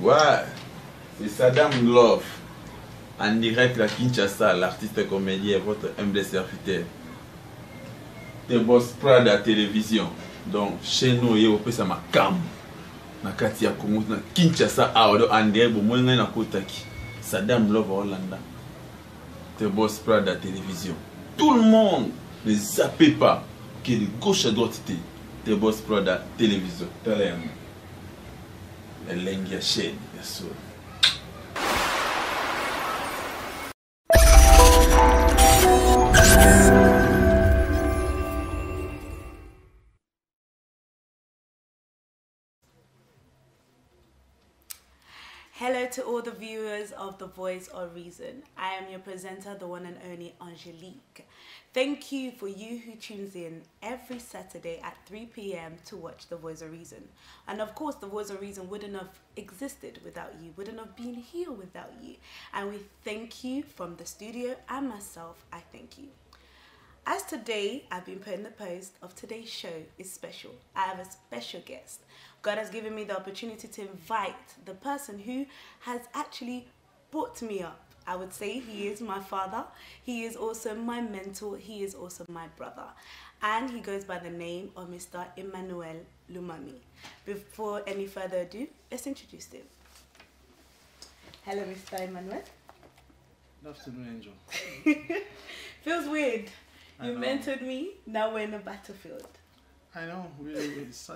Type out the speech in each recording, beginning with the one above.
Ouais, c'est Saddam Love, en direct à Kinshasa, l'artiste comédien, votre humble serviteur. Te boss Prada à télévision. Donc, chez nous, il y a ça ma cam. Na kati ya Congo, na Kinshasa, en direct, bon, na kotaki. Saddam Love Hollanda. Te boss Prada à télévision. Tout le monde ne zappez pas que de gauche à droite, te boss Prada télévision. La langue chaîne, bien sûr. Hello to all the viewers of The Voice or Reason. I am your presenter, the one and only Angelique. Thank you for you who tunes in every Saturday at 3 p.m. to watch The Voice or Reason. And of course, The Voice or Reason wouldn't have existed without you, wouldn't have been here without you. And we thank you from the studio and myself, I thank you. As today, I've been put in the post of today's show is special. I have a special guest. God has given me the opportunity to invite the person who has actually brought me up. I would say he is my father. He is also my mentor. He is also my brother. And he goes by the name of Mr. Emmanuel Lomami. Before any further ado, let's introduce him. Hello, Mr. Emmanuel. Good afternoon, Angel. Feels weird. You mentored me, now we're in a battlefield. I know, really, it's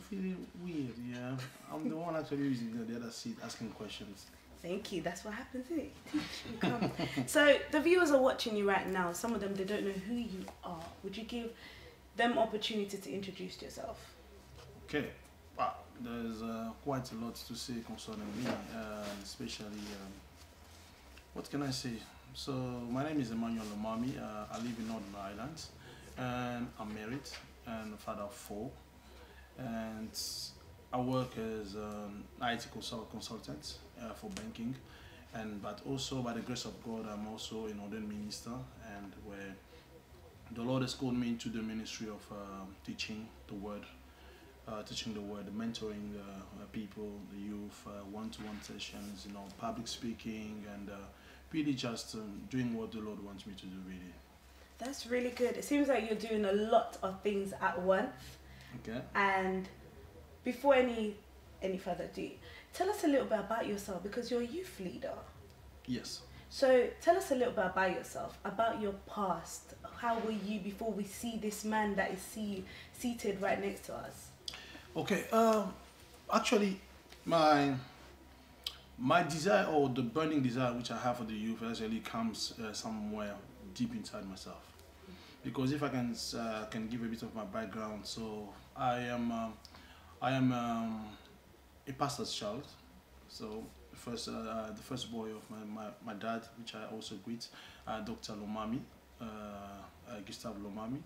feeling weird, yeah. I'm the one actually using the other seat asking questions. Thank you, that's what happens, isn't it? Teach you, come. So, the viewers are watching you right now. Some of them, they don't know who you are. Would you give them opportunity to introduce yourself? Okay, well, there's quite a lot to say concerning me, especially, what can I say? So, my name is Emmanuel Lomami. I live in Northern Ireland, and I'm married and a father of 4. And I work as an IT consultant for banking, but also by the grace of God, I'm also an ordained minister, and where the Lord has called me into the ministry of teaching the word, mentoring people, the youth, one-to-one sessions, public speaking, and really just doing what the Lord wants me to do, really. That's really good. It seems like you're doing a lot of things at once. Okay. And before any further ado, tell us a little bit about yourself, because you're a youth leader. Yes. So tell us a little bit about yourself, about your past. How were you before we see this man that is seated right next to us? Okay. Actually, my desire, or the burning desire which I have for the youth, actually comes somewhere deep inside myself. Because if I can give a bit of my background, so I am a pastor's child. So the first boy of my dad, which I also greet, Dr. Lomami, Gustave Lomami,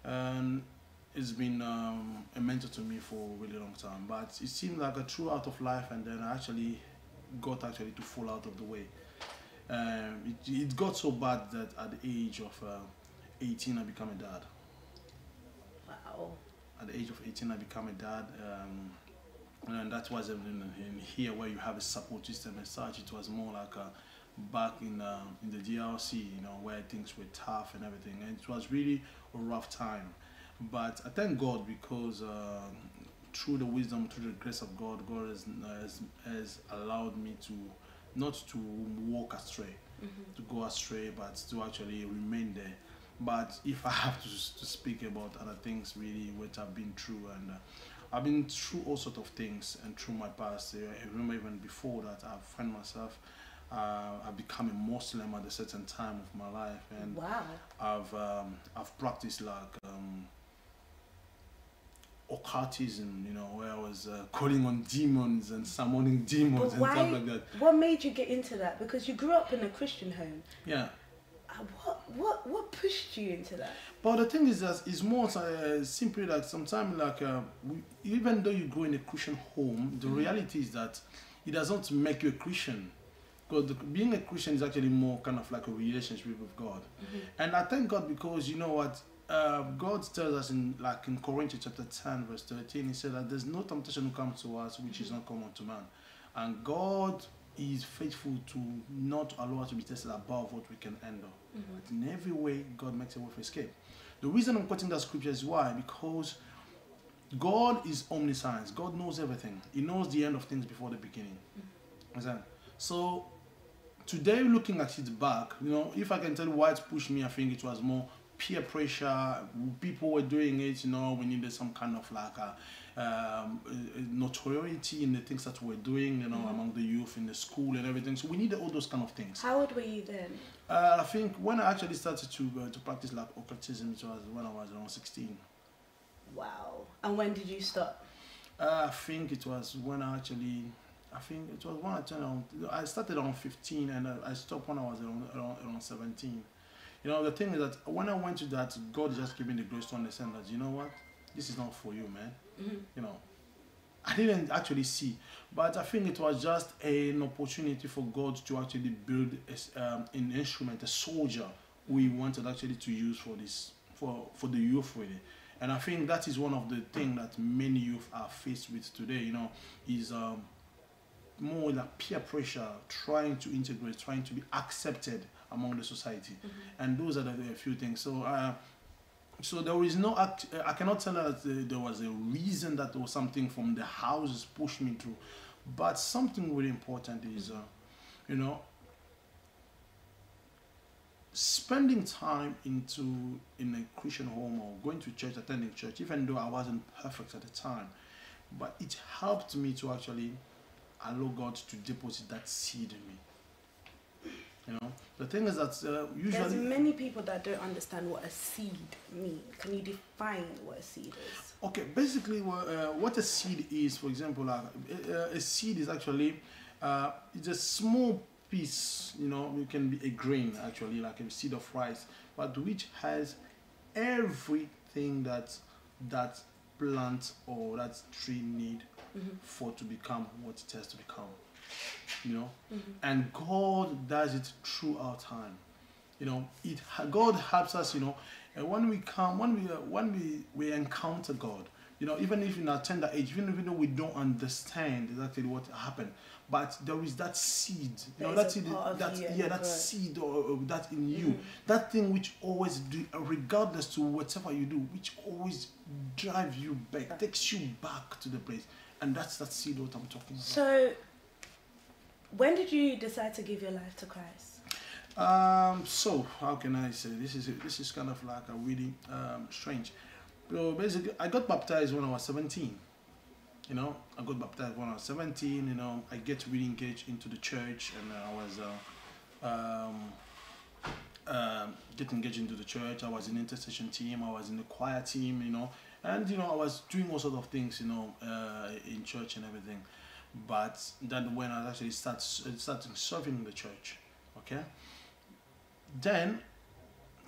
and it's been a mentor to me for a really long time. But it seemed like a true out of life, and then I actually got to fall out of the way. It got so bad that at the age of 18 I became a dad. Wow. At the age of 18 I became a dad, and that was in here where you have a support system and such. It was more like back in the DRC, where things were tough and everything, and it was really a rough time. But I thank God, because through the wisdom, through the grace of God, God has allowed me to not to walk astray, to go astray, but to actually remain there. But if I have to speak about other things really which I've been through, and I've been through all sorts of things, and through my past, I remember even before that I find myself, I've become a Muslim at a certain time of my life, and wow. I've practiced like occultism, where I was calling on demons and summoning demons and stuff like that. What made you get into that? Because you grew up in a Christian home. Yeah. What pushed you into that? But the thing is that it's more simply like sometimes like even though you grow in a Christian home, the reality is that it doesn't make you a Christian. Because being a Christian is actually more kind of like a relationship with God. And I thank God, because you know what, God tells us in Corinthians chapter 10 verse 13, he said that there's no temptation who comes to us which is not common to man, and God is faithful to not allow us to be tested above what we can handle. But in every way, God makes a way for escape. The reason I'm quoting that scripture is why? Because God is omniscient. God knows everything. He knows the end of things before the beginning. So today, looking at it back, if I can tell you why it pushed me, I think it was more peer pressure. People were doing it, we needed some kind of like a notoriety in the things that we're doing, among the youth in the school and everything. So we needed all those kind of things. How old were you then? I think when I actually started to practice like occultism, it was when I was around 16. Wow. And when did you stop? I think it was when I turned on. I started on 15 and I stopped when I was around 17. The thing is that when I went to that, God just gave me the grace to understand that, you know what, this is not for you, man. I didn't actually see, but I think it was just an opportunity for God to actually build an instrument, a soldier we wanted actually to use for this, for the youth really. And I think that is one of the things that many youth are faced with today, is more like peer pressure, trying to integrate, trying to be accepted among the society. And those are the few things. So there is no I cannot tell that there was a reason that there was something from the houses pushed me through, but something really important is spending time in a Christian home or going to church, attending church, even though I wasn't perfect at the time, but it helped me to actually allow God to deposit that seed in me. The thing is that usually there's many people that don't understand what a seed means. Can you define what a seed is? Okay, basically what a seed is, for example, a seed is actually it's a small piece, it can be a grain actually, like a seed of rice, but which has everything that plant or that tree need for to become what it has to become. And God does it throughout time. God helps us. And when we encounter God, even if in our tender age, even though we don't understand exactly what happened, but there is that seed, that seed or that in you, that thing which always do, regardless to whatever you do, which always drives you back, takes you back to the place, and that's that seed what I'm talking about. So, when did you decide to give your life to Christ? So how can I say this is kind of like a really strange. So basically, I got baptized when I was 17. I got baptized when I was 17. I get really engaged into the church, and I was getting engaged into the church. I was in the intercession team. I was in the choir team. And I was doing all sorts of things. In church and everything. But then when I actually started serving the church, okay, then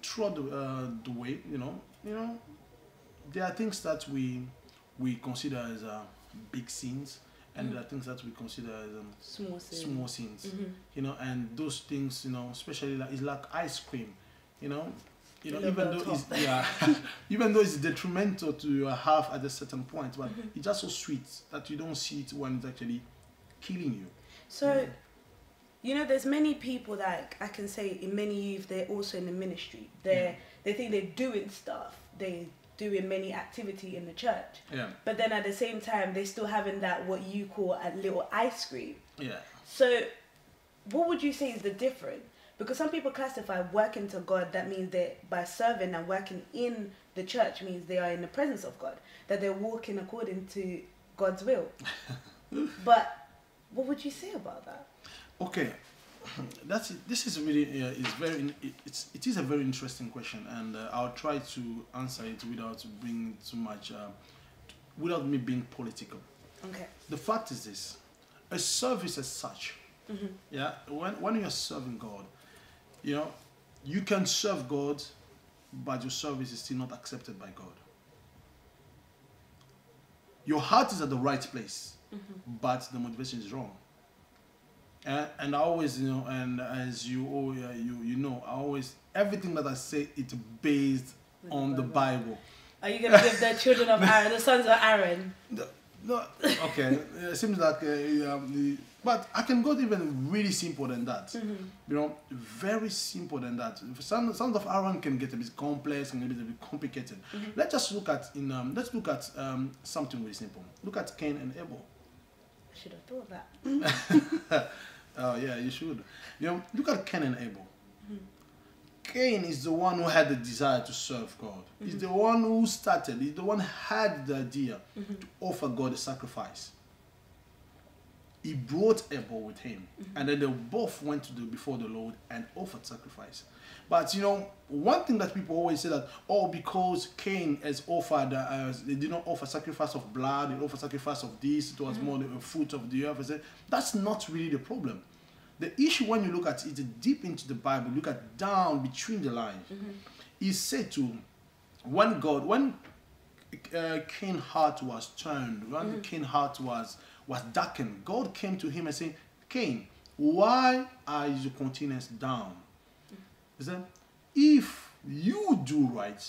throughout the way, there are things that we consider as big sins, and there are things that we consider as small sins. And those things, especially it's like ice cream, even though it's detrimental to your health at a certain point, but it's just so sweet that you don't see it when it's actually killing you. So, there's many people that I can say in many youth, they're also in the ministry. They think they're doing stuff. They're doing many activity in the church. Yeah. But then at the same time, they're still having that what you call a little ice cream. Yeah. So, what would you say is the difference? Because some people classify working to God, that means that by serving and working in the church means they are in the presence of God, that they're walking according to God's will. But what would you say about that? Okay, this is really it is a very interesting question, and I'll try to answer it without bringing too much, without me being political. Okay. The fact is this: a service as such, when you're serving God, you can serve God, but your service is still not accepted by God. Your heart is at the right place, but the motivation is wrong. And I always, and as you know, I always, everything that I say, it's based on the Bible. Are you going to give the children of Aaron, the sons of Aaron? No, okay. It seems like, but I can go even really simple than that. You know, very simple than that. Sons of Aaron can get a bit complex and a bit complicated. Let's just look at something really simple. Look at Cain and Abel. I should have thought that. Oh yeah, you should. You know, look at Cain and Abel. Cain is the one who had the desire to serve God. He's the one who started. He's the one who had the idea to offer God a sacrifice. He brought Abel with him, and then they both went before the Lord and offered sacrifice. But you know, one thing that people always say that, oh, because Cain has offered, they did not offer sacrifice of blood, they offered sacrifice of this, it was more the fruit of the earth. That's not really the problem. The issue when you look at it deep into the Bible, look at down between the lines, is said to, when Cain's heart was turned, when Cain's heart was darkened, God came to him and said, Cain, why are your countenance down? He said, if you do right,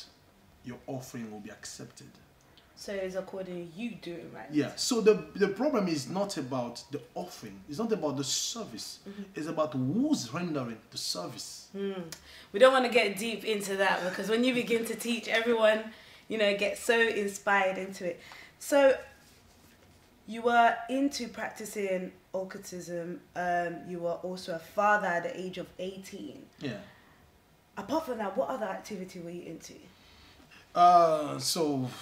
your offering will be accepted. So it's according to you doing right. Yeah. So the problem is not about the offering. It's not about the service. It's about who's rendering the service. We don't want to get deep into that, because when you begin to teach, everyone, you know, gets so inspired into it. So you were into practicing occultism. You were also a father at the age of 18. Yeah. Apart from that, what other activity were you into? Besides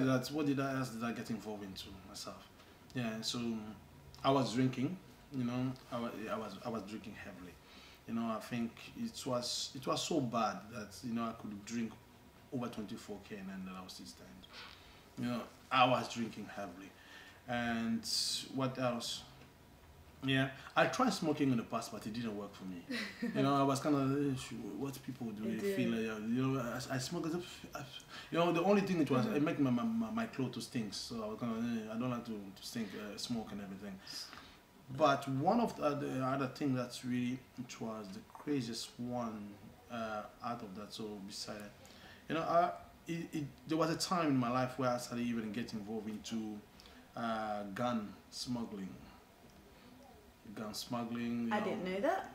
that, what else did I get involved into myself? Yeah, so I was drinking, you know, I was drinking heavily. You know, I think it was so bad that, you know, I could drink over 24 cans and then I was still stand. You know, I was drinking heavily. And what else? Yeah, I tried smoking in the past, but it didn't work for me. You know, I was kind of, what people do, they feel like, you know, I smoke, you know, the only thing it was, it made my clothes to stink, so I was kind of, I don't like to stink, smoke and everything. But one of the other thing that's really, it was the craziest one out of that, so beside it, you know, there was a time in my life where I started even getting involved into gun smuggling. Gun smuggling. I didn't know that.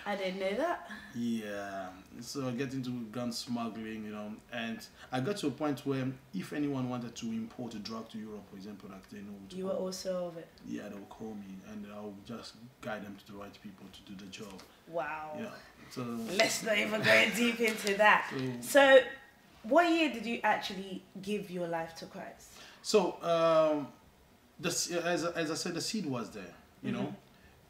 I didn't know that. Yeah, so I get into gun smuggling, you know, and I got to a point where if anyone wanted to import a drug to Europe, for example, like they know. You were also of it. Yeah, they will call me, and I'll just guide them to the right people to do the job. Wow. Yeah. So let's not even go deep into that. So, what year did you actually give your life to Christ? So, as I said, the seed was there. You know,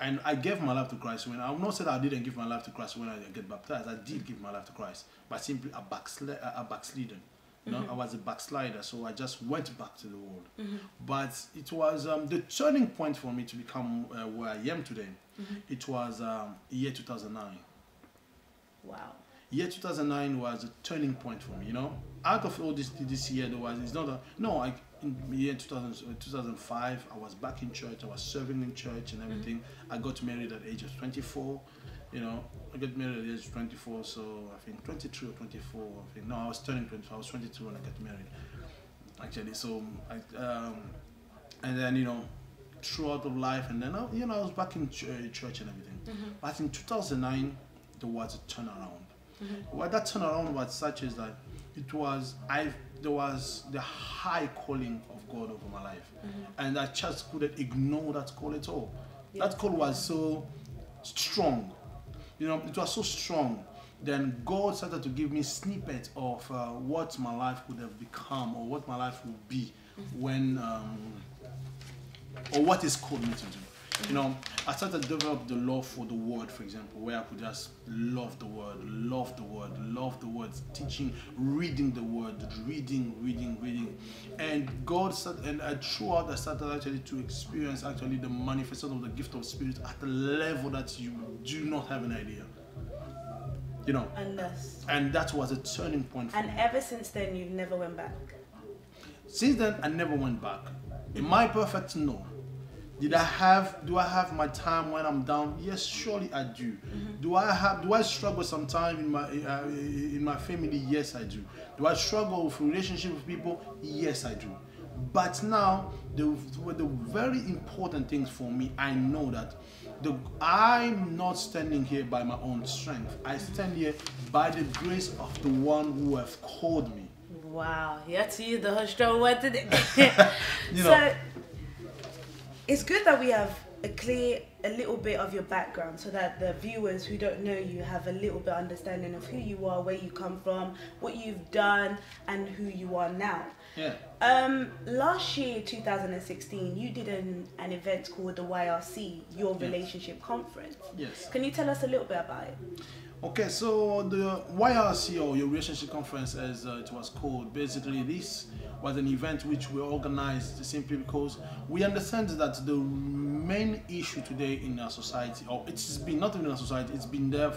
and I gave my life to Christ when I will not say that I didn't give my life to Christ when I get baptized. I did give my life to Christ, but simply a backslidden. You know, I was a backslider, so I just went back to the world. But it was the turning point for me to become where I am today. It was year 2009. Wow. Year 2009 was a turning point for me. You know, out of all this year, there was in the year 2005, I was back in church. I was serving in church and everything. I got married at the age of 24. You know, I got married at the age of 24, so I think 23 or 24. I think, no, I was turning 24. I was 22 when I got married, actually. So, and then, you know, throughout of life, and then, you know, I was back in church and everything. But in 2009, there was a turnaround. Well, that turnaround was such as that there was the high calling of God over my life, and I just couldn't ignore that call at all. That call was so strong, you know, it was so strong. Then God started to give me snippets of what my life could have become, or what my life would be when, or what He's called me to do. You know, I started to develop the love for the word, for example, where I could just love the word, teaching, reading the word, reading. And God started, and throughout I started actually to experience actually the manifestation of the gift of spirit at a level that you do not have an idea. You know, and that was a turning point for me. And ever since then, you've never went back? Since then, I never went back. Am I perfect? No. Do I have my time when I'm down? Yes, surely I do. Do I struggle sometimes in my family? Yes, I do. Do I struggle with relationship with people? Yes, I do. But now the very important things for me, I know that I'm not standing here by my own strength. I stand here by the grace of the one who has called me. Wow, you have to use the whole strong word today. So it's good that we have a little bit of your background, so that the viewers who don't know you have a little bit of understanding of who you are, where you come from, what you've done, and who you are now. Yeah. Last year, 2016, you did an event called the YRC, Your Relationship Conference. Yes. Can you tell us a little bit about it? Okay, so the YRC, or Your Relationship Conference, as it was called, basically this was an event which we organized simply because we understand that the main issue today in our society, or it's been not even in our society, it's been there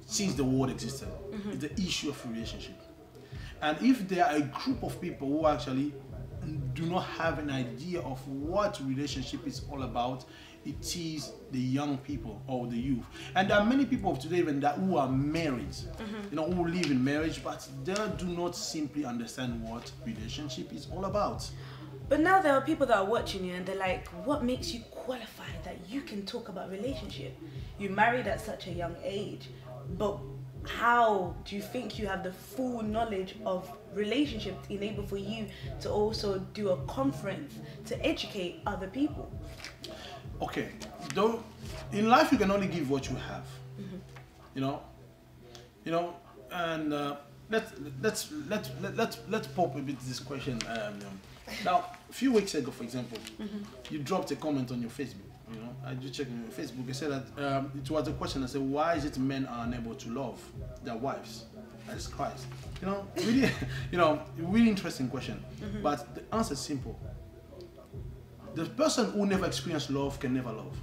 since the world existed. It's the issue of relationship. And if there are a group of people who actually do not have an idea of what relationship is all about, it is the young people or the youth. And there are many people of today even who are married, who live in marriage, but they do not simply understand what relationship is all about. But now there are people that are watching you and they're like, what makes you qualified that you can talk about relationship? You married at such a young age, but how do you think you have the full knowledge of relationships enabled for you to also do a conference to educate other people? Okay, though in life you can only give what you have, and let's pop a bit this question. Now, a few weeks ago, for example, you dropped a comment on your Facebook. I just checked on your Facebook. It said that it was a question. I said, why is it men are unable to love their wives as Christ? Really, really interesting question. But the answer is simple. The person who never experienced love can never love.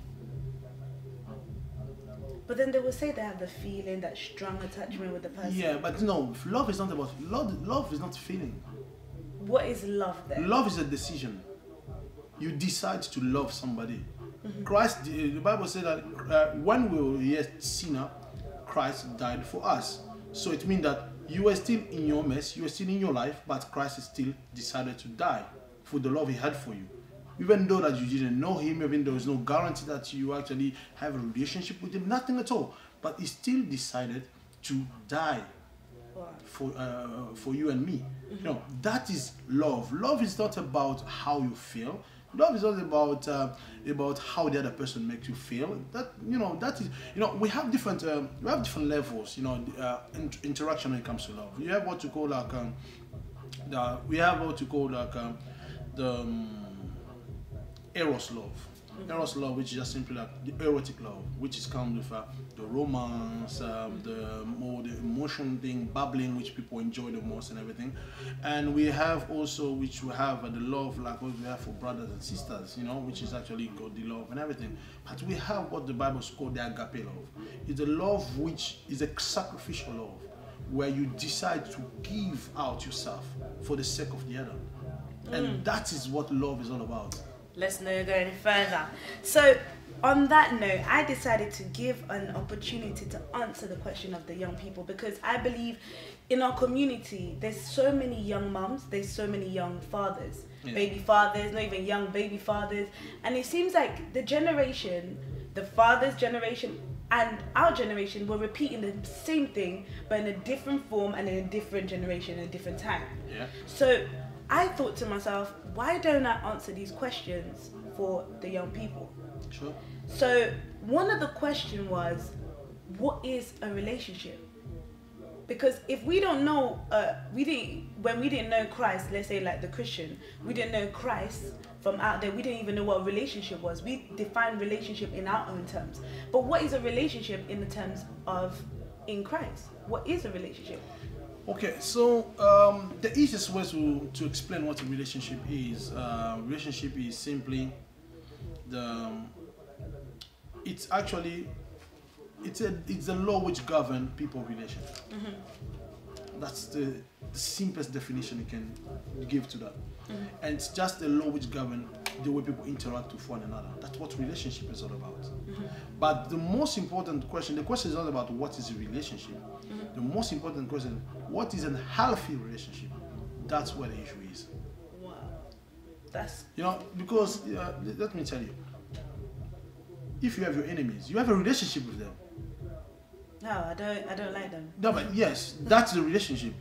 But then they will say they have the feeling, that strong attachment with the person. Yeah, but no, love is not about love is not feeling. What is love then? Love is a decision. You decide to love somebody. Christ, the Bible says that when we were yet sinner, Christ died for us. So it means that you are still in your mess, you are still in your life, but Christ still decided to die for the love he had for you. Even though that you didn't know him, even though there's no guarantee that you actually have a relationship with him, nothing at all. But he still decided to die for you and me. That is love. Love is not about how you feel. Love is not about how the other person makes you feel. That is we have different levels. Interaction when it comes to love. You have what you call the eros love. Eros love, which is just simply like the erotic love, which is comes with the romance, the emotion thing, bubbling, which people enjoy the most and everything. And we have also, which we have the love like what we have for brothers and sisters, which is actually godly love and everything. But we have what the Bible calls the agape love. It's a love which is a sacrificial love, where you decide to give out yourself for the sake of the other. And that is what love is all about. Let's not go any further. So, on that note, I decided to give an opportunity to answer the question of the young people, because I believe in our community, there's so many young mums, there's so many young fathers, baby fathers, not even young baby fathers. And it seems like the father's generation and our generation were repeating the same thing, but in a different form and in a different generation, in a different time. Yeah. So I thought to myself, why don't I answer these questions for the young people? Sure. So one of the questions was, what is a relationship? Because if we don't know, when we didn't know Christ, let's say like the Christian, we didn't know Christ from out there, we didn't even know what a relationship was. We defined relationship in our own terms. But what is a relationship in the terms of in Christ? What is a relationship? Okay, so the easiest way to explain what a relationship is simply it's a law which governs people relation. That's the simplest definition you can give to that. And it's just the law which governs the way people interact with one another. That's what relationship is all about. But the most important question, the question is not about what is a relationship. The most important question, what is a healthy relationship? That's where the issue is. Wow. That's... You know, because let me tell you, if you have your enemies, you have a relationship with them. No, I don't like them. No, but yes, that's the relationship.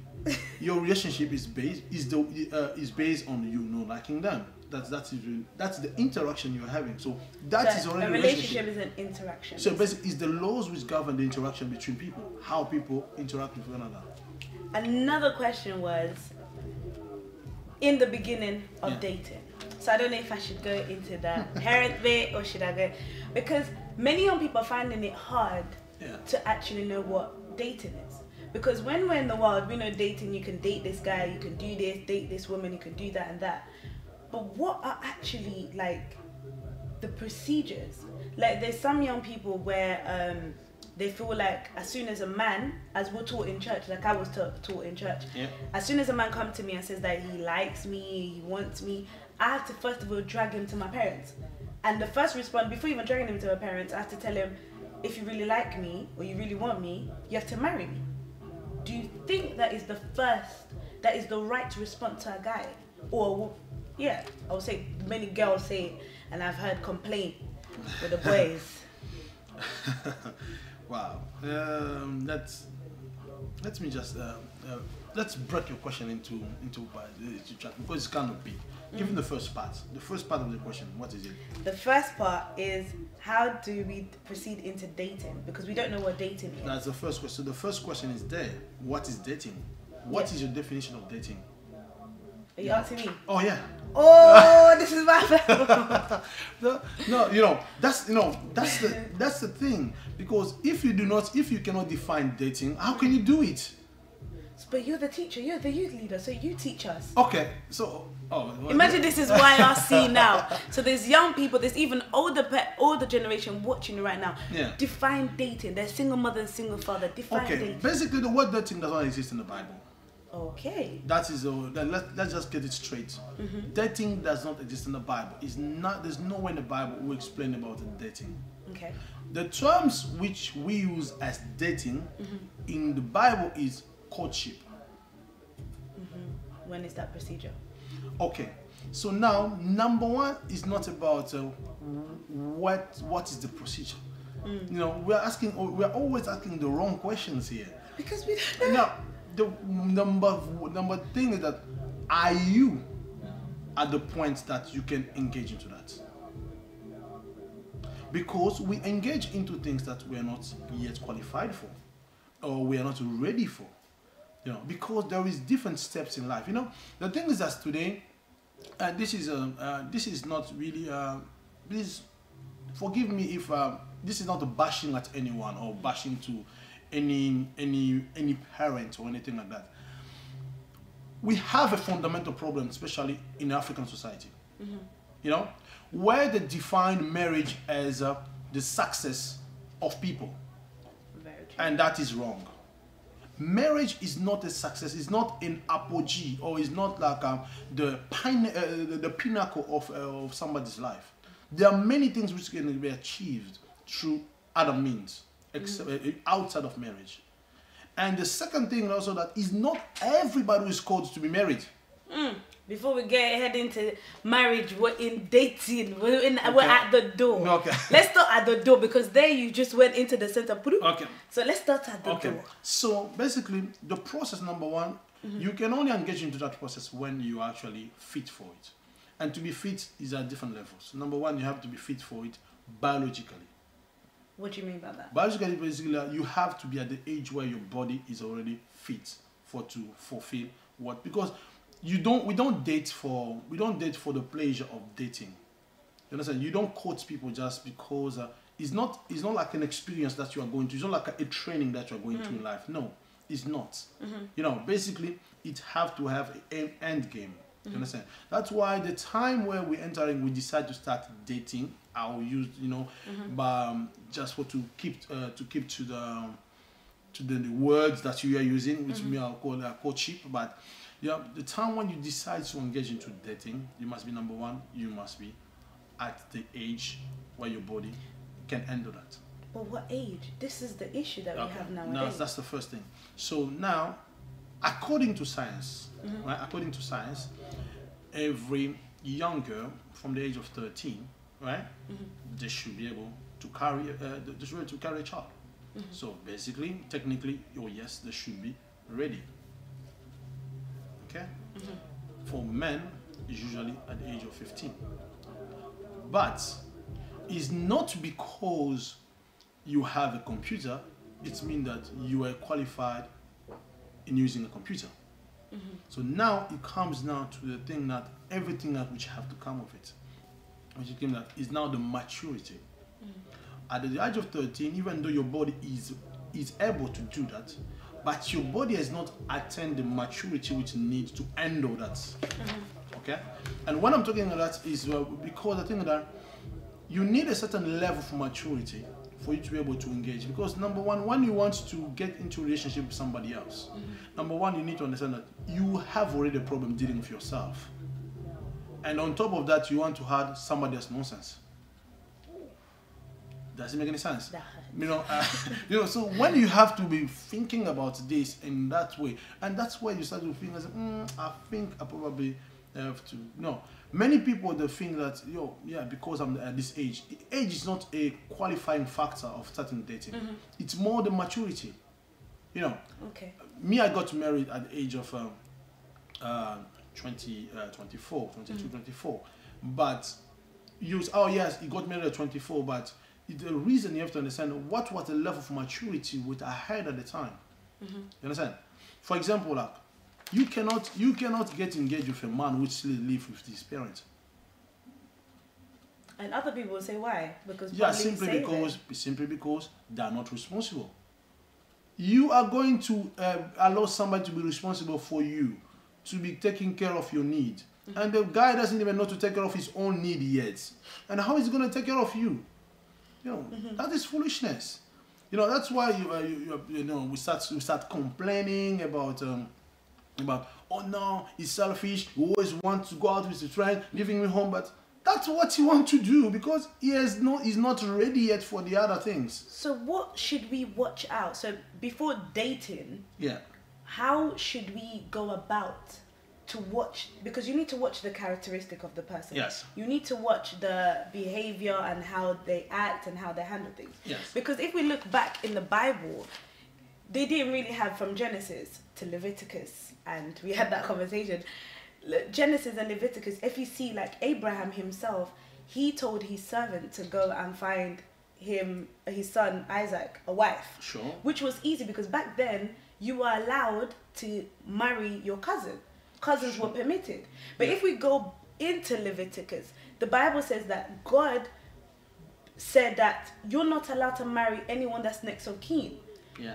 Your relationship is based on you not liking them. That's the interaction you're having. So that is already a relationship is an interaction. So basically, it's the laws which govern the interaction between people, how people interact with one another. Another question was in the beginning of dating. So I don't know if I should go into the parent bit or should I go, because many young people are finding it hard to actually know what dating is. Because when we're in the world, we know dating, you can date this guy, you can do this, date this woman, you can do that and that. But what are actually like the procedures? Like there's some young people where they feel like as soon as a man, as we're taught in church, like I was taught in church, as soon as a man comes to me and says that he likes me, he wants me, I have to first of all drag him to my parents. And the first response, before even dragging him to my parents, I have to tell him, if you really like me or you really want me, you have to marry me. Do you think that is the right response to a guy? Or, yeah, I would say many girls say it, and I've heard complaint with the boys. Wow. Let me just let's break your question into chat because it's kind of big. Give me the first part. The first part of the question, what is it? The first part is, how do we proceed into dating? Because we don't know what dating is. That's the first question. So the first question is there. What is dating? What is your definition of dating? Are you asking me? Oh yeah. Oh, this is my no, you know, that's the thing. Because if you cannot define dating, how can you do it? But you're the teacher, you're the youth leader, so you teach us. Okay, so imagine this is YRC now. So there's young people, there's even older generation watching right now. Yeah. Define dating. There's single mother and single father. Define dating. Basically the word dating does not exist in the Bible. Okay. That is let's just get it straight. Dating does not exist in the Bible. There's nowhere in the Bible we explain about dating. Okay. The terms which we use as dating in the Bible is courtship. When is that procedure? Okay, so now number one is not about what is the procedure. You know, we're always asking the wrong questions here. Because we don't know. Now, the number thing is that, are you at the point that you can engage into that? Because we engage into things that we are not yet qualified for, or we are not ready for. You know, because there is different steps in life. You know, the thing is that today, this is not really. Please forgive me if this is not a bashing at anyone or bashing to any parent or anything like that. We have a fundamental problem, especially in African society. You know, where they define marriage as the success of people, and that is wrong. Marriage is not a success. It's not an apogee, or it's not like the pinnacle of somebody's life. There are many things which can be achieved through other means, outside of marriage. And the second thing also, that is not everybody who is called to be married. Before we get into marriage, we're in dating. We're at the door. Okay. Let's start at the door, because there you just went into the center. Okay. So let's start at the door. So basically, the process number one, you can only engage into that process when you are actually fit for it. And to be fit is at different levels. Number one, you have to be fit for it biologically. What do you mean by that? Biologically, basically, you have to be at the age where your body is already fit to fulfill what, because we don't date for the pleasure of dating. You understand? You don't court people just because it's not like an experience that you are going to. It's not like a training that you are going to in life. No, it's not. You know, basically, it have to have an end game. You understand? That's why the time where we entering, we decide to start dating. I'll use, you know, but just to keep to to the words that you are using, which me I'll call cheap, but yeah, the time when you decide to engage into dating, you must be number one, you must be at the age where your body can handle that. But what age? This is the issue that we have nowadays. No, that's the first thing. So now, according to science, right? According to science, every young girl from the age of 13, right, they should be able to carry, a child. So basically, technically, oh yes, they should be ready. Okay. For men, it's usually at the age of 15. But it's not because you have a computer, it means that you are qualified in using a computer. So now it comes now to the thing that everything that which have to come with it, which is now the maturity. At the age of 13, even though your body is able to do that, but your body has not attained the maturity which needs to handle that. Okay? And when I'm talking about that is because I think that you need a certain level of maturity for you to be able to engage. Because number one, when you want to get into a relationship with somebody else, number one, you need to understand that you have already a problem dealing with yourself. And on top of that, you want to add somebody else's nonsense. Does it make any sense? You know, so when you have to be thinking about this in that way, and that's where you start to think, I think I probably have to. No, many people they think that because I'm at this age. Age is not a qualifying factor of starting dating. It's more the maturity. You know. Okay. Me, I got married at the age of 24, 24. But yes, he got married at 24, but the reason you have to understand what was the level of maturity which I had at the time. You understand? For example, like you cannot get engaged with a man which still lives with his parents. And other people will say why? Because simply because they are not responsible. You are going to allow somebody to be responsible for you, to be taking care of your need, and the guy doesn't even know to take care of his own need yet. And how is he going to take care of you? You know, that is foolishness. You know, that's why we start complaining about oh no, he's selfish. He always wants to go out with his friend, leaving me home. But that's what he wants to do because he's not ready yet for the other things. So what should we watch out? So before dating, how should we go about to watch? Because you need to watch the characteristic of the person. Yes. You need to watch the behavior and how they act and how they handle things. Yes. Because if we look back in the Bible, they didn't really have from Genesis to Leviticus, and we had that conversation. Genesis and Leviticus, if you see like Abraham himself, he told his servant to go and find his son Isaac a wife. Sure. Which was easy because back then you were allowed to marry your cousin. Cousins were permitted. But if we go into Leviticus, the Bible says that God said that you're not allowed to marry anyone that's next of kin.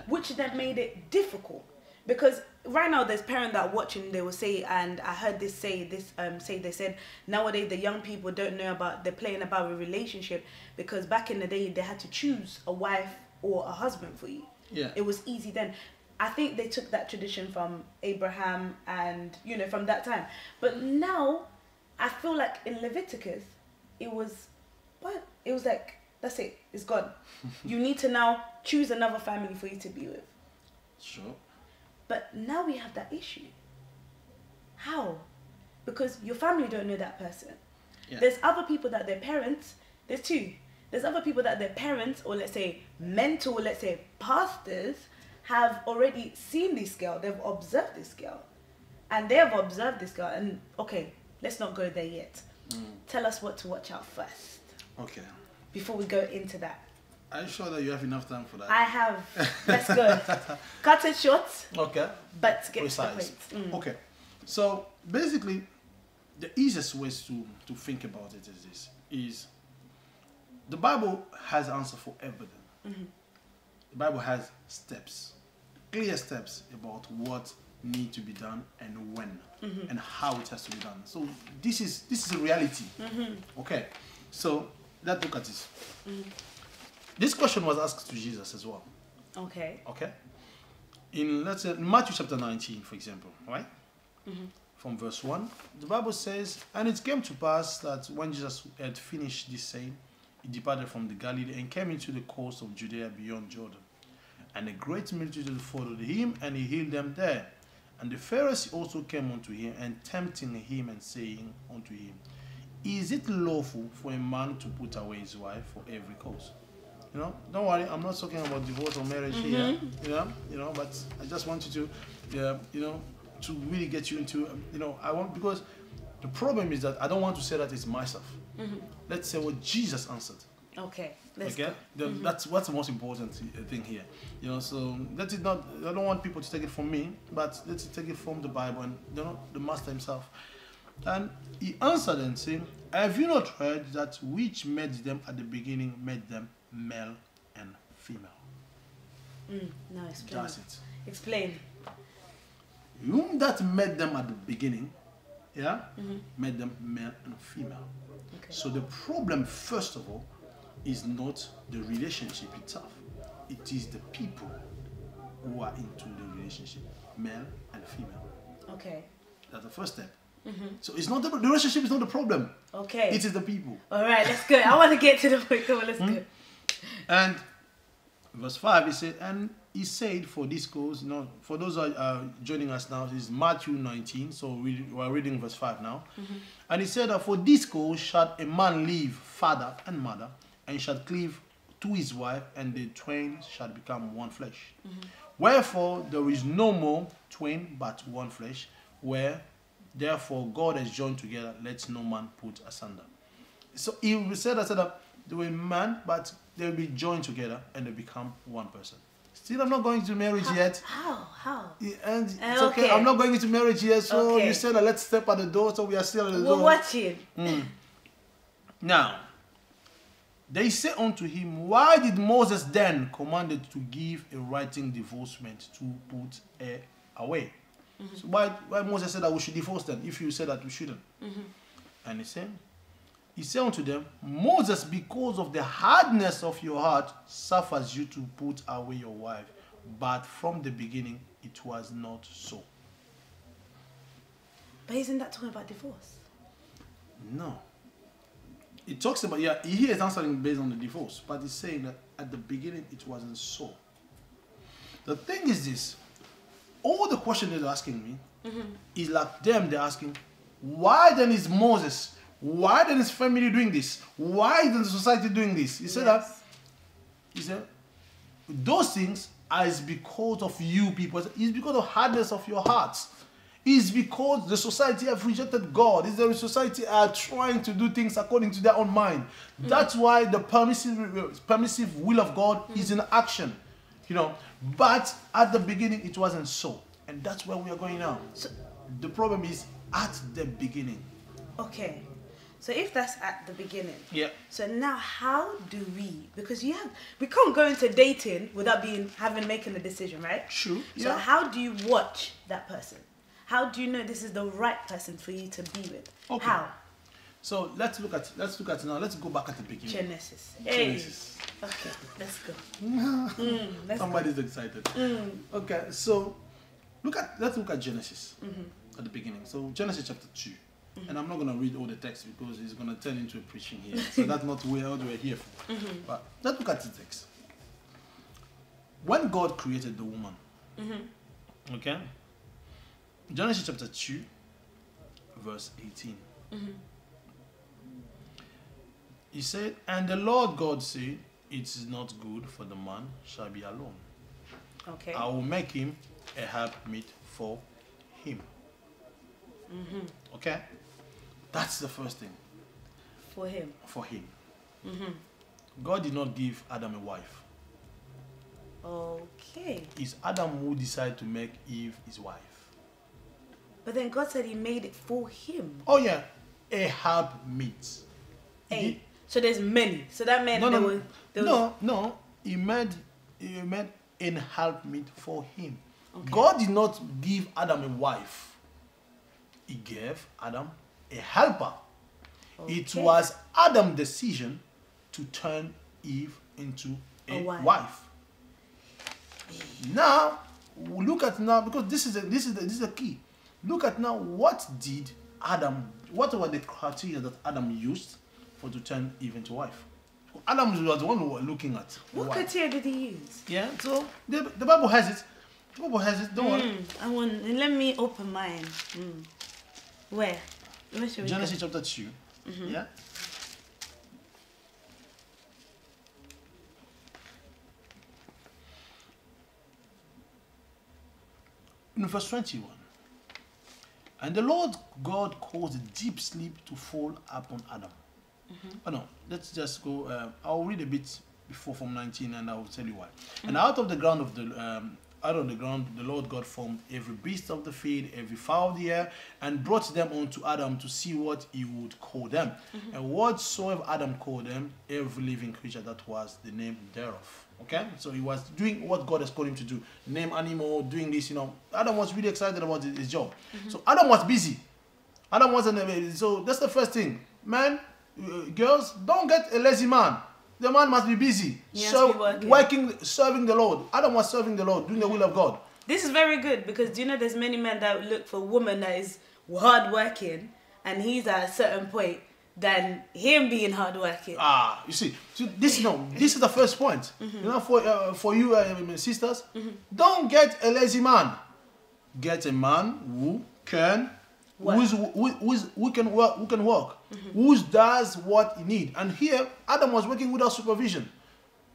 Which then made it difficult. Because right now there's parents that are watching, they will say, and I heard they said nowadays the young people don't know about, they're playing about a relationship because back in the day they had to choose a wife or a husband for you. It was easy then. I think they took that tradition from Abraham and, from that time. But now, I feel like in Leviticus, it was like, that's it, it's gone. You need to now choose another family for you to be with. Sure. But now we have that issue. How? Because your family don't know that person. There's other people that their parents, there's two. There's other people that their parents, or let's say mentor, let's say pastors, have already seen this girl, they've observed this girl. And they have observed this girl, and okay, let's not go there yet. Tell us what to watch out first. Okay. Before we go into that. Are you sure that you have enough time for that? I have. Let's go. Cut it short. Okay. But get precise. To the point. Okay. So basically, the easiest ways to think about it is this: is the Bible has answer for everything. The Bible has steps, clear steps about what need to be done and when and how it has to be done. So this is a reality. Okay. So let's look at this. This question was asked to Jesus as well. Okay. Okay. in, let's say, Matthew chapter 19, for example, right? From verse 1, the Bible says, and it came to pass that when Jesus had finished this saying, he departed from the Galilee and came into the coast of Judea beyond Jordan. And a great multitude followed him, and he healed them there. And the Pharisees also came unto him, and tempting him, and saying unto him, is it lawful for a man to put away his wife for every cause? You know, don't worry, I'm not talking about divorce or marriage here, you know, but I just want you to, you know, to really get you into, you know, I want, because the problem is that I don't want to say that it's myself. Let's say what Jesus answered. Okay. That's what's the most important thing here. You know, so that is not, I don't want people to take it from me, but let's take it from the Bible and, you know, the Master himself. And he answered and said, have you not heard that which made them at the beginning made them male and female? No, explain. That's it. Explain. Whom that made them at the beginning, made them male and female. Okay. So the problem, first of all, is not the relationship itself. It is the people who are into the relationship, male and female. Okay. That's the first step. So it's not the relationship is not the problem. Okay. It is the people. All right, let's go. I want to get to the point. Come on, let's go. And verse 5, he said, and he said, for this cause, you know, for those who are joining us now, this is Matthew 19, so we are reading verse 5 now. And he said that for this cause shall a man leave father and mother, and shall cleave to his wife, and the twain shall become one flesh. Wherefore there is no more twain but one flesh, where therefore God has joined together, let no man put asunder. So he said that they were man, but they'll be joined together and they become one person. Still, I'm not going to marriage yet. How? And it's okay. I'm not going into marriage yet. So you said that let's step at the door. So we are still at the door. We're watching. Now, they say unto him, why did Moses then commanded to give a writing divorcement to put her away? So why Moses said that we should divorce them if you said that we shouldn't? And he said unto them, Moses, because of the hardness of your heart, suffers you to put away your wife. But from the beginning, it was not so. But isn't that talking about divorce? No. It talks about, he is answering based on the divorce. But he's saying that at the beginning, it wasn't so. The thing is this. All the question they're asking me is like them, they're asking, why then is Moses, why then is family doing this? Why is the society doing this? He said he said, those things are because of you people. It's because of hardness of your hearts. It's because the society have rejected God. It's the society are trying to do things according to their own mind. That's why the permissive will of God is in action. You know, but at the beginning it wasn't so, and that's where we are going now. So the problem is at the beginning. Okay, so if that's at the beginning, so now how do we? Because we can't go into dating without making a decision, right? True. So how do you watch that person? How do you know this is the right person for you to be with? Okay. How? So let's look at now. Let's go back at the beginning. Genesis. Hey. Genesis. Okay, let's go. Somebody's excited. Okay, so let's look at Genesis at the beginning. So Genesis chapter 2. And I'm not going to read all the text because it's going to turn into a preaching here. So that's not what we're here for. But let's look at the text. When God created the woman, okay, Genesis chapter 2, verse 18. He said, and the Lord God said, it is not good for the man shall be alone. Okay. I will make him a helpmeet for him. Okay? That's the first thing. For him. For him. God did not give Adam a wife. Okay. It's Adam who decided to make Eve his wife. But then God said he made it for him. Oh yeah, a helpmeet. So there's many. So that meant no. He made an helpmeet for him. Okay. God did not give Adam a wife. He gave Adam a helper. Okay. It was Adam's decision to turn Eve into a wife. Now, look at now, because this is the key. Look at now, what were the criteria that Adam used for to turn Eve into wife? Adam was the one who were looking at. What criteria did he use? Yeah, so the Bible has it. The Bible has it. Don't worry. Let me open mine. Where should we Genesis chapter 2. Yeah. In verse 21. And the Lord God caused a deep sleep to fall upon Adam. Oh no, let's just go. I'll read a bit before from 19, and I will tell you why. And out of the ground the Lord God formed every beast of the field, every fowl of the air, and brought them unto Adam to see what he would call them. And whatsoever Adam called them, every living creature, that was the name thereof. Okay, so he was doing what God has called him to do. Name animal, doing this, Adam was really excited about his job. So Adam was busy. Adam wasn't. So that's the first thing, man. Girls, don't get a lazy man. The man must be busy. Working, serving the Lord. Adam was serving the Lord, doing the will of God. This is very good, because there's many men that look for a woman that is hard working, and he's at a certain point than him being hard working. You see, this is the first point. For you sisters, don't get a lazy man. Get a man who can who can work, who does what he needs. And here, Adam was working without supervision.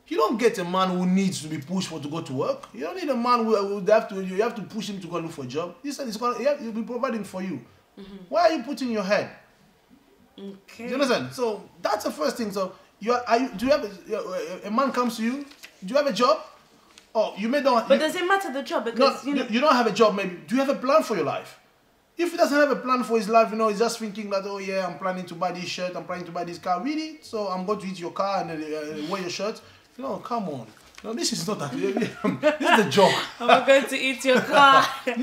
You don't get a man who needs to be pushed to go to work. You don't need a man who you have to push him to go look for a job. He'll be providing for you. Why are you putting your head? Okay. Do you understand? So that's the first thing. So do you have a man comes to you? Do you have a job? Oh, you may not. But does it matter the job? Because you don't have a job. Maybe do you have a plan for your life? If he doesn't have a plan for his life, he's just thinking that, oh yeah, I'm planning to buy this shirt, I'm planning to buy this car. Really? So I'm going to eat your car and wear your shirt? Come on. This is not that. This is a joke. I'm going to eat your car. But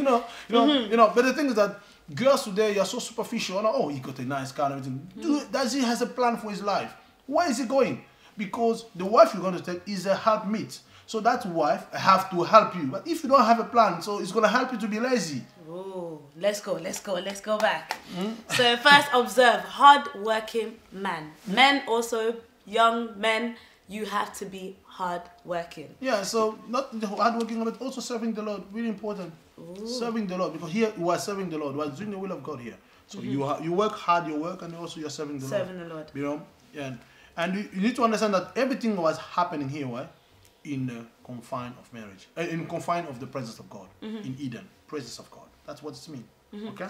the thing is that girls today, you're so superficial. Oh, he got a nice car and everything. Does he has a plan for his life? Where is he going? Because the wife you're going to take is a helpmeet. So that wife have to help you. But if you don't have a plan, so it's going to help you to be lazy. Oh, let's go back. So first observe, hard-working man. Men also, young men, you have to be hard-working. Yeah, so not hard-working, but also serving the Lord. Really important. Ooh. Serving the Lord, because here you are serving the Lord. You are doing the will of God here. So you work hard, your work, and also you're serving the Lord. Serving the Lord. And you need to understand that everything was happening here, right? In the confine of marriage, in confine of the presence of God, in Eden, presence of God. That's what it means. Okay.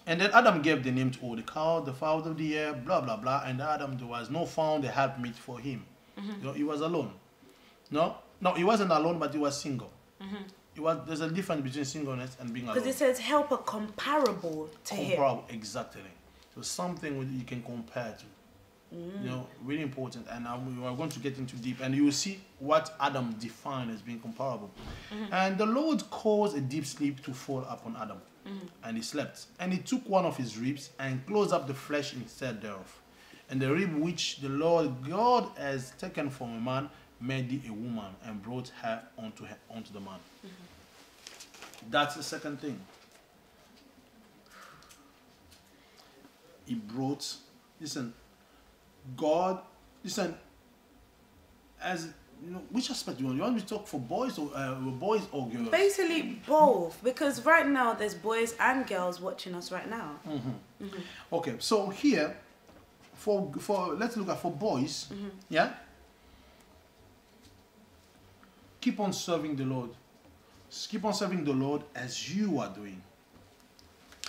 And then Adam gave the name to all the cow, the fowl of the air, blah blah blah. And Adam, there was no found a helpmeet for him. He was alone. No, he wasn't alone, but he was single. There's a difference between singleness and being alone. Because it says helper comparable to him. Exactly. So something you can compare to. Really important, and we are going to get into deep, and you will see what Adam defined as being comparable. And the Lord caused a deep sleep to fall upon Adam, and he slept. And he took one of his ribs and closed up the flesh instead thereof. And the rib which the Lord God has taken from a man made he a woman and brought her unto the man. That's the second thing. He brought, God, as which aspect do you want? You want me to talk for boys or girls? Basically both, because right now there's boys and girls watching us right now. Okay, so here, for let's look at for boys, keep on serving the Lord. Keep on serving the Lord as you are doing,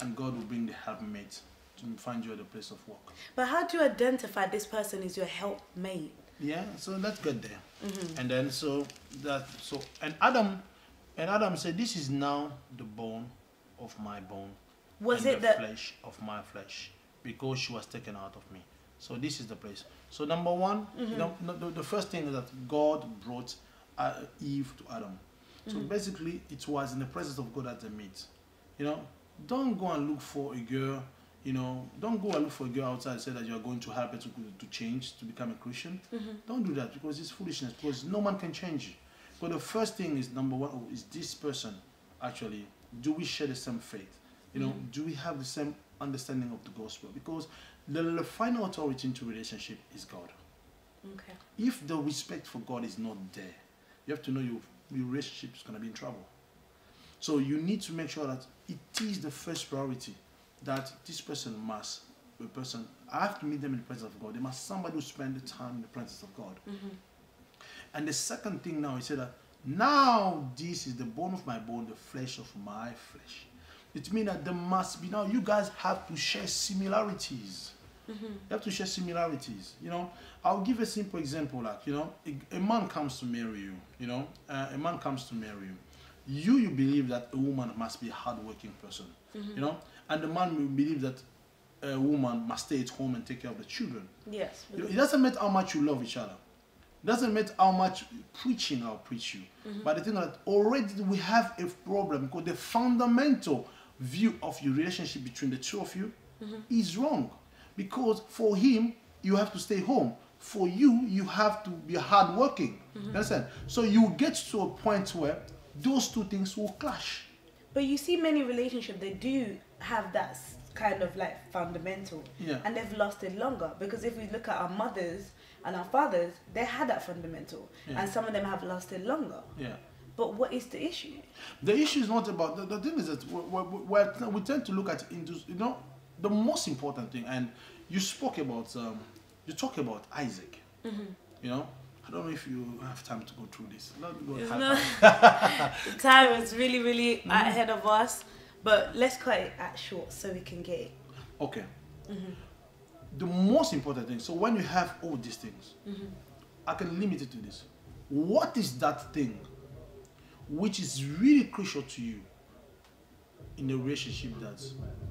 and God will bring the helpmate to find you at the place of work. But how do you identify this person is your helpmate? Yeah, so let's get there. And then and Adam said, "This is now the bone of my bone, and the flesh of my flesh, because she was taken out of me." So this is the place. So number one, the first thing is that God brought Eve to Adam. So basically, it was in the presence of God that they meet. Don't go and look for a girl. Don't go and look for a girl outside and say that you're going to help her to change, to become a Christian. Don't do that, because it's foolishness, because no man can change you. So the first thing is, number one, is this person actually, do we share the same faith? You know, do we have the same understanding of the gospel? Because the final authority into relationship is God. Okay. If the respect for God is not there, you have to know your relationship is going to be in trouble. So you need to make sure that it is the first priority, that this person must, I have to meet them in the presence of God. They must somebody who spend the time in the presence of God. And the second thing now, he said that, now this is the bone of my bone, the flesh of my flesh. It means that there must be, now you guys have to share similarities. You have to share similarities. You know, I'll give a simple example. Like, you know, a man comes to marry you. You know, a man comes to marry you. You believe that a woman must be a hardworking person. You know, and the man will believe that a woman must stay at home and take care of the children. Yes. You know, it doesn't matter how much you love each other. It doesn't matter how much preaching I'll preach you. But the thing that already we have a problem, because the fundamental view of your relationship between the two of you is wrong. Because for him, you have to stay home. For you, you have to be hardworking. Understand? So you get to a point where those two things will clash. But you see many relationships, they do have that kind of like fundamental. Yeah. And they've lost it longer. Because if we look at our mothers and our fathers, they had that fundamental. Yeah. And some of them have lost it longer. Yeah. But what is the issue? The issue is not about, the thing is that we tend to look at, you know, the most important thing, and you spoke about, you talk about Isaac. You know, I don't know if you have time to go through this. The time is really, really ahead of us, but let's cut it short so we can get it. Okay. The most important thing, so when you have all these things, I can limit it to this. What is that thing which is really crucial to you in a relationship, that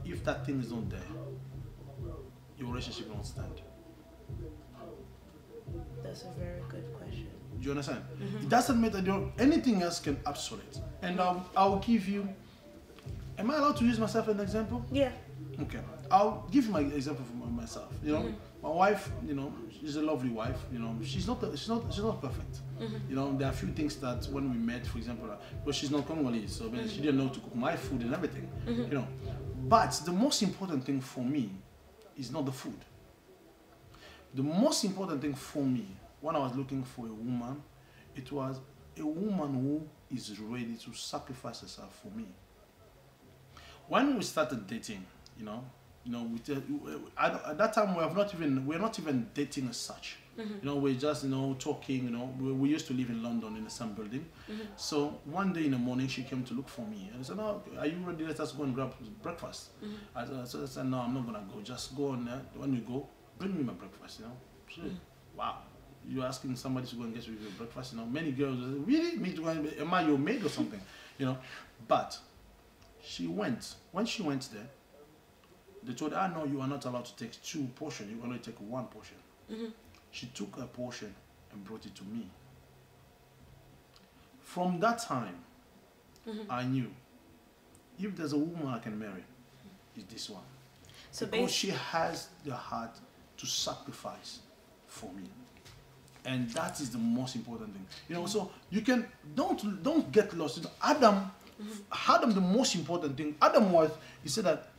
if that thing is not there, your relationship won't stand? That's a very good question. Do you understand? It doesn't matter, anything else can obsolete. And I'll give you, am I allowed to use myself as an example? Yeah. Okay. I'll give you my example for myself. You know, my wife, you know, she's a lovely wife. You know, she's not perfect. You know, there are a few things that when we met, for example, but she's not Congolese, so she didn't know to cook my food and everything. You know, but the most important thing for me is not the food. The most important thing for me when I was looking for a woman, it was a woman who is ready to sacrifice herself for me. When we started dating, you know, at that time we're not even dating as such. You know, we're just, you know, talking. You know, we used to live in London in the same building. So one day in the morning she came to look for me and I said, "Oh, are you ready? Let us go and grab breakfast." I said, "No, I'm not gonna go. Just go on there. When we go, bring me my breakfast." You know, so, wow, you're asking somebody to go and get you your breakfast. You know, many girls really me to go and, am I your maid or something? You know, but she went. When she went there, they told her, "No, you are not allowed to take 2 portions. You only take 1 portion." She took a portion and brought it to me. From that time, I knew if there's a woman I can marry, it's this one. So because she has the heart to sacrifice for me. And that is the most important thing. You know, so you can, don't get lost. You know, Adam, the most important thing, he said that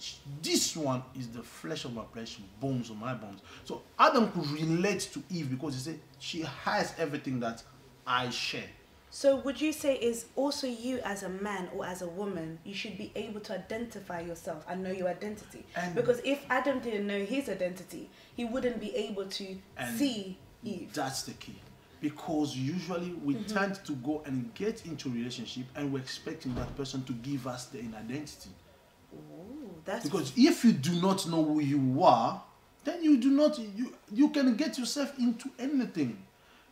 this one is the flesh of my flesh, bones of my bones. So Adam could relate to Eve because he said she has everything that I share. So would you say is also you as a man or as a woman, you should be able to identify yourself and know your identity? Because if Adam didn't know his identity, he wouldn't be able to see Eve. That's the key. Because usually we tend to go and get into a relationship and we're expecting that person to give us their identity. Because if you do not know who you are, then you can get yourself into anything.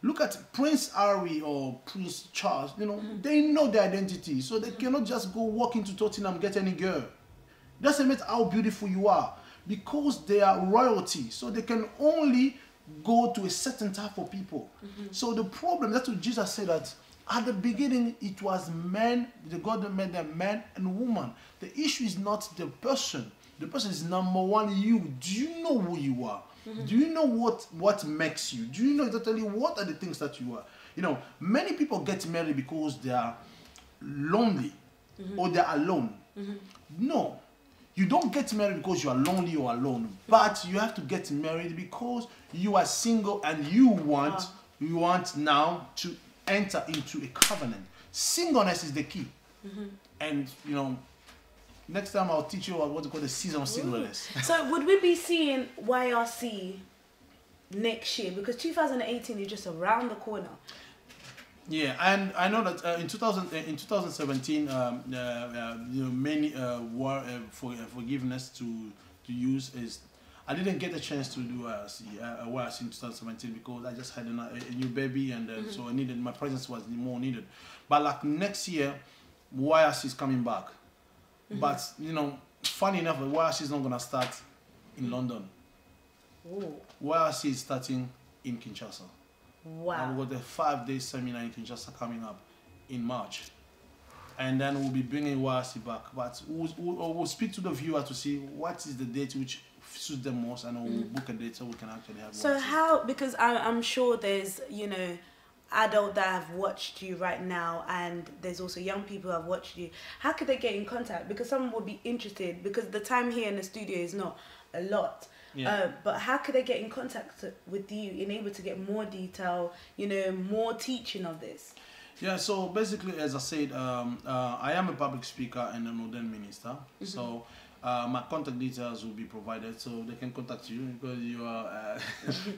Look at Prince Harry or Prince Charles, you know, they know their identity. So they cannot just go walk into Tottenham and get any girl. It doesn't matter how beautiful you are. Because they are royalty. So they can only go to a certain type of people. So the problem, that's what Jesus said, that at the beginning it was man, the God that made them man and woman. The issue is not the person. The person is number one, you. Do you know who you are? Do you know what makes you? Do you know exactly what are the things that you are? You know, many people get married because they are lonely or they're alone. No, you don't get married because you are lonely or alone, but you have to get married because you are single and you want now to enter into a covenant. Singleness is the key. And you know, next time I'll teach you what to call the season of singleness. So would we be seeing YRC next year? Because 2018 is just around the corner. Yeah, and I know that in 2017, you know, many forgiveness to use is. I didn't get a chance to do YRC in 2017 because I just had a new baby, and so I needed, my presence was more needed. But like next year, YRC is coming back. But you know, funny enough, YRC is not gonna start in London. Ooh. YRC is starting in Kinshasa. Wow. We've got a 5-day seminar in Kinshasa coming up in March. And then we'll be bringing YRC back. But we'll speak to the viewer to see what is the date which suits them most, and we'll book a date so we can actually have So YRC. how, because I'm sure there's, you know, adults that have watched you right now, and there's also young people who have watched you. How could they get in contact? Because someone would be interested, because the time here in the studio is not a lot. Yeah. But how could they get in contact with you and able to get more detail, you know, more teaching of this? Yeah, so basically, as I said, I am a public speaker and an ordained minister. So my contact details will be provided, so they can contact you, because you are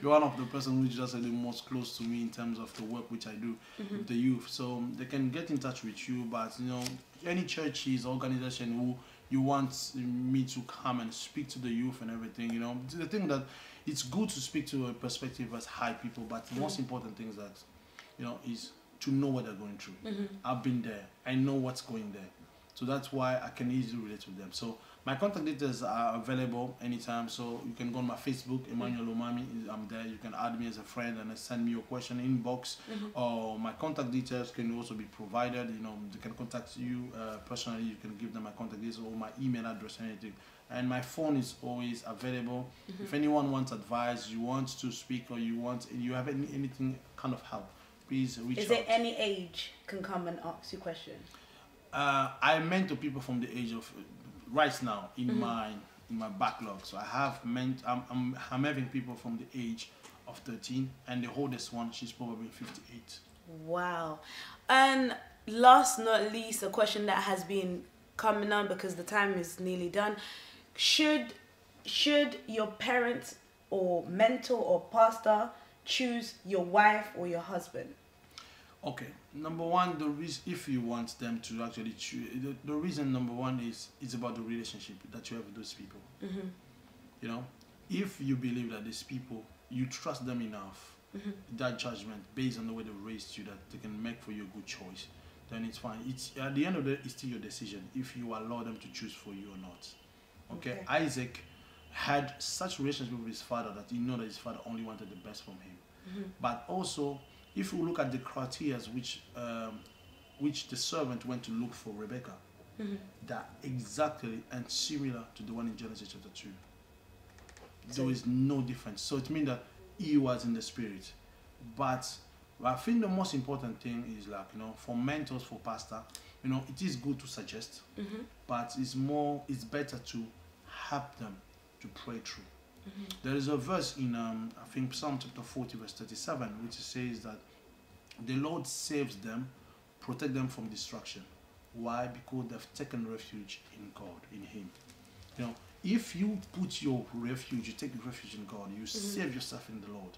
you're one of the person which is the most close to me in terms of the work which I do with the youth. So they can get in touch with you. But you know, any churches, organization who you want me to come and speak to the youth and everything, you know, the thing that it's good to speak to a perspective as high people, but the most important thing is that, you know, is to know what they're going through. I've been there. I know what's going there. So that's why I can easily relate with them. So my contact details are available anytime. So you can go on my Facebook, Emmanuel Lomami. I'm there. You can add me as a friend and send me your question inbox. Or my contact details can also be provided. You know, they can contact you personally. You can give them my contact details or my email address, anything. And my phone is always available. If anyone wants advice, you want to speak, or you have anything kind of help, please reach out. Is there any age can come and ask you questions? I mentor people from the age of right now in my backlog. So I have I'm having people from the age of 13, and the oldest one, she's probably 58. Wow. And last not least, a question that has been coming on because the time is nearly done. Should your parents or mentor or pastor choose your wife or your husband? Okay, number one, the reason, if you want them to actually choose, the reason number one is it's about the relationship that you have with those people. You know, if you believe that these people, you trust them enough, that judgment based on the way they raised you, that they can make for you a good choice, then it's fine. It's at the end of the day, it's still your decision if you allow them to choose for you or not. Okay. Isaac had such a relationship with his father that he knew that his father only wanted the best from him. But also, if you look at the criteria which the servant went to look for Rebecca, they're exactly and similar to the one in Genesis chapter 2. There is no difference. So it means that he was in the spirit. But I think the most important thing is, like, you know, for mentors, for pastor, you know, it is good to suggest, but it's better to help them to pray through. There is a verse in I think Psalm chapter 40 verse 37 which says that the Lord saves them, protect them from destruction. Why? Because they've taken refuge in God, in Him. You know, if you put your refuge, you take refuge in God, you save yourself in the Lord,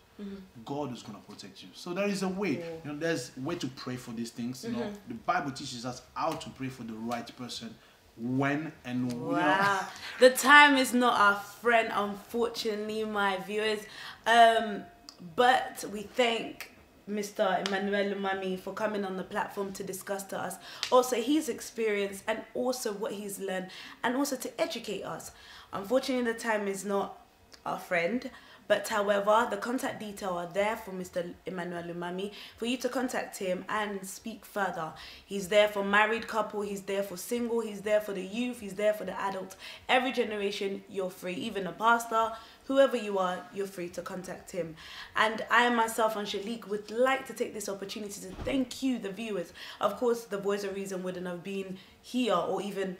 God is going to protect you. So there is a way. You know, there's a way to pray for these things. You know, the Bible teaches us how to pray for the right person, when and wow. You know. The time is not our friend, unfortunately, my viewers. But we thank Mr. Emmanuel Lomami for coming on the platform to discuss to us also his experience and also what he's learned, and also to educate us. Unfortunately, the time is not our friend, But however, the contact details are there for Mr. Emmanuel Lomami for you to contact him and speak further. He's there for married couple, he's there for single, he's there for the youth, he's there for the adult. Every generation, you're free. Even a pastor, whoever you are, you're free to contact him. And I myself, Angelique, would like to take this opportunity to thank you, the viewers. Of course, the Voice of Reason wouldn't have been here or even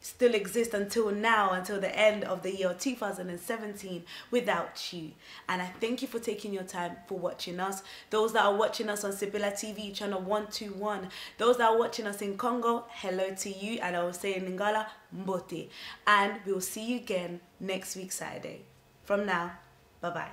still exist until now, until the end of the year 2017 without you. And I thank you for taking your time for watching us. Those that are watching us on SepelaTV channel 121, those that are watching us in Congo, hello to you. And I will say in Lingala, mbote. And we'll see you again next week Saturday. From now, bye-bye.